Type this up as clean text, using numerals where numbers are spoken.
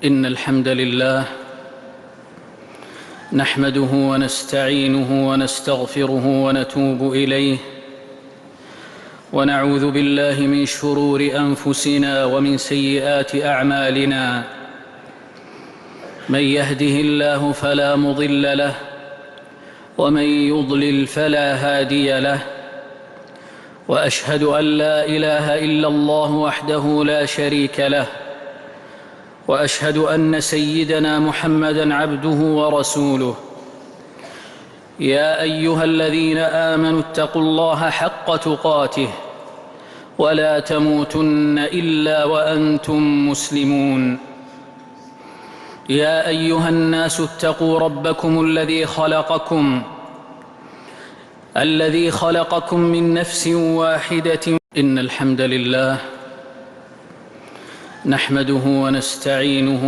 إن الحمد لله نحمده ونستعينه ونستغفره ونتوب إليه ونعوذ بالله من شرور أنفسنا ومن سيئات أعمالنا. من يهده الله فلا مضل له ومن يضلل فلا هادي له، وأشهد أن لا إله إلا الله وحده لا شريك له، وأشهد أن سيدنا محمدًا عبده ورسوله. يا أيها الذين آمنوا اتقوا الله حق تقاته ولا تموتن إلا وأنتم مسلمون. يا أيها الناس اتقوا ربكم الذي خلقكم من نفس واحدة. إن الحمد لله نحمده ونستعينه